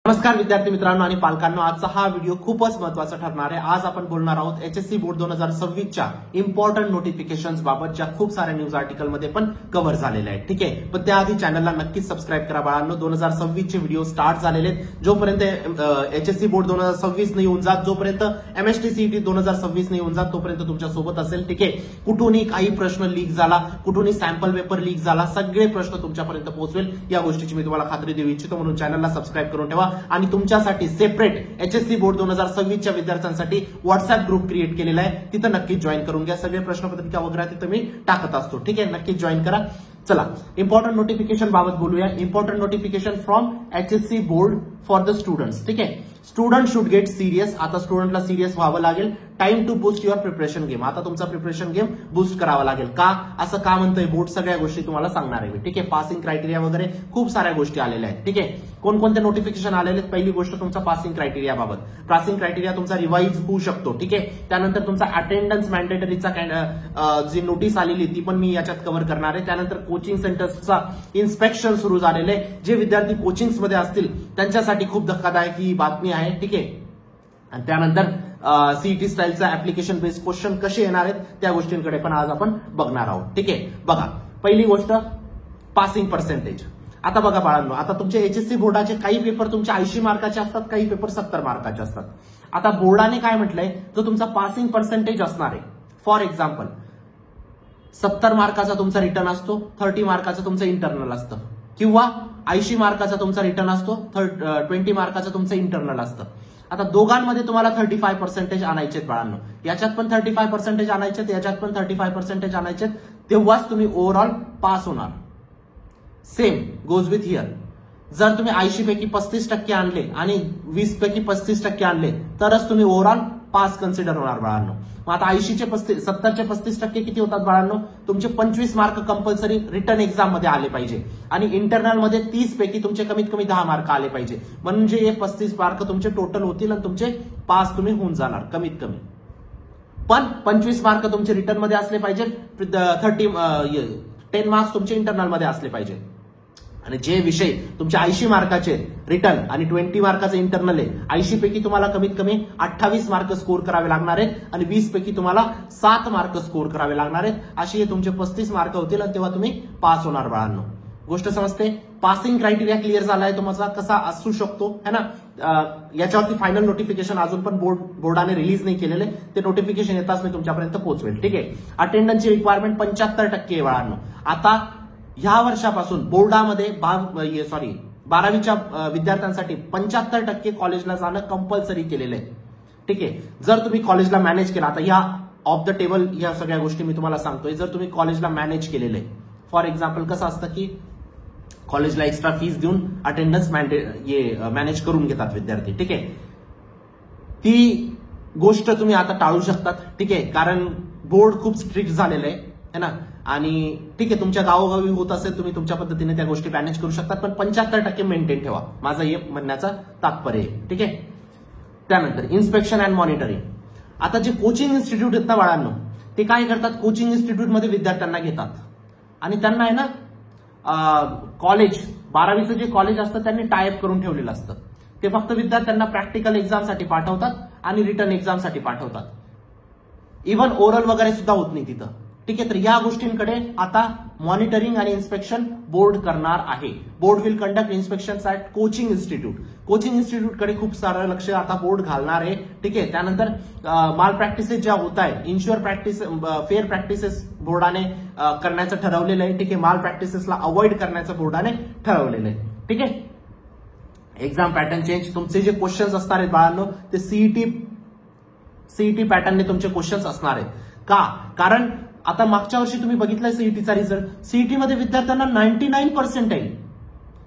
नमस्कार विद्यार्थी मित्रांनो आणि पालकांनो, आजचा हा व्हिडिओ खूपच महत्त्वाचा ठरणार आहे। आज आपण बोलणार आहोत एचएससी बोर्ड 2026 च्या इम्पॉर्टंट नोटिफिकेशन्स बाबत, ज्या खूप साऱ्या न्यूज आर्टिकल मध्ये पण कव्हर झालेल्या आहेत। ठीक आहे, पण त्याआधी चॅनलला नक्कीच सबस्क्राईब करा बाळांनो। 2026 चे व्हिडिओ स्टार्ट झालेले आहेत। जोपर्यंत एचएससी बोर्ड 2026 नाही येऊन जात, जोपर्यंत एमएसटी सीईटी 2026 नाही येऊन जात, तोपर्यंत तुमच्या सोबत असेल। ठीक आहे, कुठूनही काही प्रश्न लीक झाला, कुठूनही सॅम्पल पेपर लीक झाला, सगळे प्रश्न तुमच्यापर्यंत पोहोचवेल या गोष्टीची मी तुम्हाला खात्री देऊ इच्छितो। म्हणून चॅनलला सबस्क्राईब करून ठेवा आणि तुमच्यासाठी सेपरेट एचएससी बोर्ड 2026 च्या विद्यार्थ्यांसाठी व्हॉट्सअप ग्रुप क्रिएट केलेला आहे, तिथे नक्कीच जॉईन करून घ्या। सगळे प्रश्नपत्रिका वगैरे तिथे मी टाकत असतो। ठीक आहे, नक्कीच जॉईन करा। चला इम्पॉर्टंट नोटिफिकेशन बाबत बोलूया। Important notification from HSC board for the students. ठीक आहे, स्टुडंट शुड गेट सिरियस। आता स्टुडंटला सिरियस व्हावं लागेल। Time to boost your preparation game. आता तुमचा प्रिपरेशन गेम बूस्ट करावा लागेल। का असं का म्हणतोय बोर्ड, सगळ्या गोष्टी तुम्हाला सांगणार आहे मी। ठीक आहे, पासिंग क्रायटेरिया वगैरे खूप साऱ्या गोष्टी आलेल्या आहेत। ठीक आहे, कोणकोणते नोटिफिकेशन आलेले आहेत? पहिली गोष्ट तुमचा पासिंग क्रायटेरिया बाबत। पासिंग क्रायटेरिया तुमचा रिवाइज होऊ शकतो। ठीक आहे, त्यानंतर तुमचा अटेंडन्स मॅन्डेटरीचा जी नोटीस आलेली ती पण मी याच्यात कव्हर करणार आहे। त्यानंतर कोचिंग सेंटर्सचा इन्स्पेक्शन सुरू झालेलं आहे। जे विद्यार्थी कोचिंग्स मध्ये असतील त्यांच्यासाठी खूप धक्कादायक ही बातमी आहे। ठीक आहे, आणि त्यानंतर सीईटी स्टाईलचा ऍप्लिकेशन बेस्ड क्वेश्चन कसे येणार आहेत त्या गोष्टींकडे पण आज आपण बघणार आहोत। ठीक आहे, बघा पहिली गोष्ट पासिंग पर्सेंटेज। आता बघा बाळांनो, आता तुमचे एचएससी बोर्डाचे काही पेपर तुमचे 80 मार्काचे असतात, काही पेपर 70 मार्काचे असतात। आता बोर्डाने काय म्हटलंय, जो तुमचा पासिंग पर्सेंटेज असणार आहे, फॉर एक्झाम्पल 70 मार्काचा तुमचा रिटर्न असतो, 30 मार्काचा तुमचं इंटरनल असतं, किंवा 80 मार्काचा तुमचा रिटर्न असतो, 20 मार्काचा तुमचं इंटरनल असतं। आता दोघांमध्ये तुम्हाला 35% आणायचे बाळांनो। याच्यात पण 35% आणायचे, याच्यात पण 35% आणायचे, तेव्हाच तुम्ही ओव्हरऑल पास होणार। Same goes with here. जर तुम्ही 80 पैकी 35% आणले आणि 20 पैकी 35% आणले तरच तुम्ही ओव्हरऑल पास कन्सिडर होणार बाळांनो। मग आता 70चे 35% किती होतात बाळांनो? तुमचे 25 मार्क कंपल्सरी रिटर्न एक्झाम मध्ये आले पाहिजे आणि इंटरनल मध्ये 30 पैकी तुमचे कमीत कमी 10 मार्क आले पाहिजे। म्हणजे हे 35 मार्क तुमचे टोटल होतील आणि तुमचे पास तुम्ही होऊन जाणार कमीत कमी। पण 25 मार्क तुमचे रिटर्न मध्ये असले पाहिजे, 10 मार्क्स तुमचे इंटरनल मध्ये असले पाहिजे। आणि जे विषय तुमचे 80 मार्काचे रिटर्न आणि 20 मार्काचे इंटरनल आहे, 80 पैकी तुम्हाला कमीत कमी 28 मार्क स्कोर करावे लागणार आहेत आणि 20 पैकी तुम्हाला 7 मार्क स्कोर करावे लागणार आहेत। असे हे तुमचे 35 मार्क होतील आणि तेव्हा तुम्ही पास होणार बाळांनो। गोष्ट समजते? पासिंग क्रायटेरिया क्लिअर झालाय तुमचा कसा असू शकतो है ना। याच्यावरती फायनल नोटिफिकेशन अजून पण बोर्डाने रिलीज नाही केलेले, ते नोटिफिकेशन येताच मी तुमच्यापर्यंत पोहोचवेल। ठीक आहे, अटेंडन्सची रिक्वायरमेंट 75% आहे बाळांनो। आता ह्या वर्षापासून बोर्डामध्ये 12वीच्या विद्यार्थ्यांसाठी 75% कॉलेजला जाणं कंपल्सरी केलेलं आहे। ठीक आहे, जर तुम्ही कॉलेजला मॅनेज केला, आता ह्या ऑफ द टेबल ह्या सगळ्या गोष्टी मी तुम्हाला सांगतोय, जर तुम्ही कॉलेजला मॅनेज केलेलं आहे, फॉर एक्झाम्पल कसं असतं की कॉलेजला एक्स्ट्रा फीस देऊन अटेंडन्स मॅनेज करून घेतात विद्यार्थी। ठीक आहे, ती गोष्ट तुम्ही आता टाळू शकतात। ठीक आहे, कारण बोर्ड खूप स्ट्रिक्ट झालेलं आहे ना। आणि ठीक आहे, तुमच्या गावोगावी होत असेल, तुम्ही तुमच्या पद्धतीने त्या गोष्टी मॅनेज करू शकतात, पण 75% मेंटेन ठेवा, माझं हे म्हणण्याचा तात्पर्य आहे। ठीक आहे, त्यानंतर इन्स्पेक्शन अँड मॉनिटरिंग। आता जे कोचिंग इन्स्टिट्यूट आहेत ना बाळांनो, ते काय करतात, कोचिंग इन्स्टिट्यूटमध्ये विद्यार्थ्यांना घेतात आणि त्यांना आहे ना कॉलेज 12वीचं जे कॉलेज असतं त्यांनी टायअप करून ठेवलेलं असतं। ते फक्त विद्यार्थ्यांना प्रॅक्टिकल एक्झामसाठी पाठवतात आणि रिटर्न एक्झामसाठी पाठवतात। इव्हन ओरल वगैरे सुद्धा होत नाही तिथं। ठीक आहे, तर या गोष्टींकडे आता मॉनिटरिंग आणि इन्स्पेक्शन बोर्ड करणार आहे। Board will conduct inspection at coaching institute. Coaching इन्स्टिट्यूटकडे खूप सारं लक्ष आता बोर्ड घालणार आहे। ठीक आहे, त्यानंतर माल प्रॅक्टिसेस ज्या होत आहे, इन्शुअर प्रॅक्टिस, फेअर प्रॅक्टिसेस बोर्डाने करण्याचं ठरवलेलं आहे। ठीक आहे, माल प्रॅक्टिसेसला अवॉइड करण्याचं बोर्डाने ठरवलेलं आहे। ठीक आहे, एक्झाम पॅटर्न चेंज। तुमचे जे क्वेश्चन्स असणार आहेत बाळांनो, ते सीईटी पॅटर्नने तुमचे क्वेश्चन्स असणार आहेत। का? कारण आता मागच्या वर्षी तुम्ही बघितलंय सीईटीचा रिझल्ट, सीईटी मध्ये विद्यार्थ्यांना 99% येईल,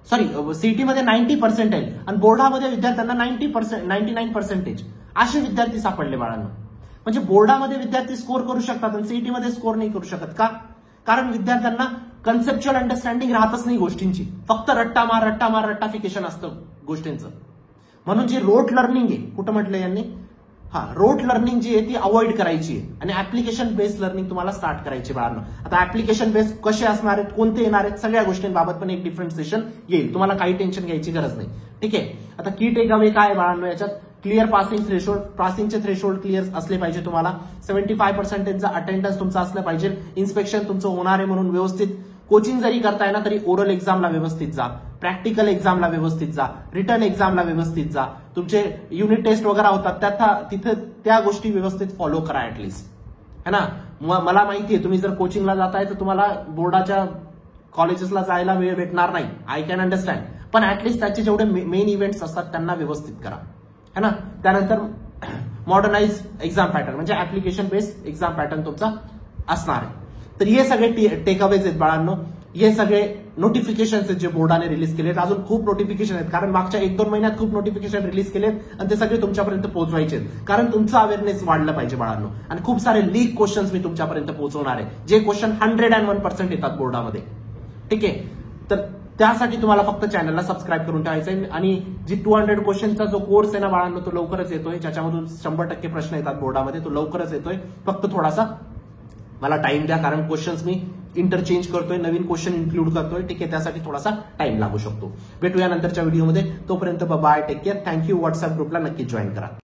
सॉरी सीईटी मध्ये 90% येईल आणि बोर्डामध्ये विद्यार्थ्यांना 99% असे विद्यार्थी सापडले बाळांना। म्हणजे बोर्डामध्ये विद्यार्थी स्कोर करू शकतात आणि सीईटी मध्ये स्कोर नाही करू शकत। का? कारण विद्यार्थ्यांना कन्सेप्च्युअल अंडरस्टँडिंग राहतच नाही गोष्टींची, फक्त रट्टाफिकेशन असतं गोष्टींचं। म्हणून जी रोट लर्निंग आहे, कुठं म्हटलं यांनी, रोट लर्निंग जी आहे ती अवॉइड करायची आहे आणि ऍप्लिकेशन बेस्ड लर्निंग तुम्हाला स्टार्ट करायची बाळांनो. आता ऍप्लिकेशन बेस्ड कसे असणार आहेत, कोणते येणार आहेत, सगळ्या गोष्टींबाबत पण एक डिफरंट सेशन येईल. तुम्हाला काही टेन्शन घ्यायची गरज नाही. ठीक आहे. आता की टेक अवे काय बाळांनो याच्यात, क्लिअर पासिंग थ्रेशोल्ड, पासिंगचे थ्रेशोल्ड क्लिअर असले पाहिजे तुम्हाला. 75% अटेंडन्स तुमचं असलं पाहिजे. इन्स्पेक्शन तुमचं होणार आहे म्हणून व्यवस्थित कोचिंग जरी करताय ना तरी ओरल एक्झामला व्यवस्थित जा, प्रॅक्टिकल एक्झामला व्यवस्थित जा, रिटर्न एक्झामला व्यवस्थित जा. तुमचे युनिट टेस्ट वगैरे होतात तिथे त्या गोष्टी व्यवस्थित फॉलो करा ऍटलिस्ट, है ना. मला माहिती आहे तुम्ही जर कोचिंगला जाताय तर तुम्हाला बोर्डाच्या कॉलेजेसला जायला वेळ भेटणार नाही. I can understand. पण ऍटलिस्ट त्याचे जेवढे मेन इव्हेंट्स असतात त्यांना व्यवस्थित करा, है ना. त्यानंतर मॉडर्नाइज एक्झाम पॅटर्न म्हणजे ऍप्लिकेशन बेस्ड एक्झाम पॅटर्न तुमचा असणार आहे. तर हे सगळे टेकअवेज आहेत बाळांनो. हे सगळे नोटिफिकेशन्स आहेत जे बोर्डाने रिलीज केलेत. अजून खूप नोटिफिकेशन आहेत कारण मागच्या 1-2 महिन्यात खूप नोटिफिकेशन रिलीज केलेत आणि ते सगळे तुमच्यापर्यंत पोहोचवायचे आहेत. कारण तुमचं अवेअरनेस वाढलं पाहिजे बाळांनो. आणि खूप सारे लीक क्वेश्चन्स मी तुमच्यापर्यंत पोहोचवणार आहे जे क्वेश्चन 101% येतात बोर्डामध्ये. ठीक आहे. तर त्यासाठी तुम्हाला फक्त चॅनलला सबस्क्राईब करून ठेवायचं आहे. आणि जी 200 क्वेश्चनचा जो कोर्स आहे ना बाळांनो तो लवकरच येतोय, ज्याच्यामधून 100% प्रश्न येतात बोर्डामध्ये. तो लवकरच येतोय. फक्त थोडासा मला टाइम द्या कारण क्वेश्चन्स मी इंटरचेंज करतोय, नवीन क्वेश्चन इन्क्लूड करतोय. ठीक आहे. त्यासाठी थोडासा टाइम लागू शकतो. भेटूया नंतरच्या व्हिडिओमध्ये. तोपर्यंत bye, take care. Thank you. WhatsApp ग्रुपला नक्की जॉईन करा.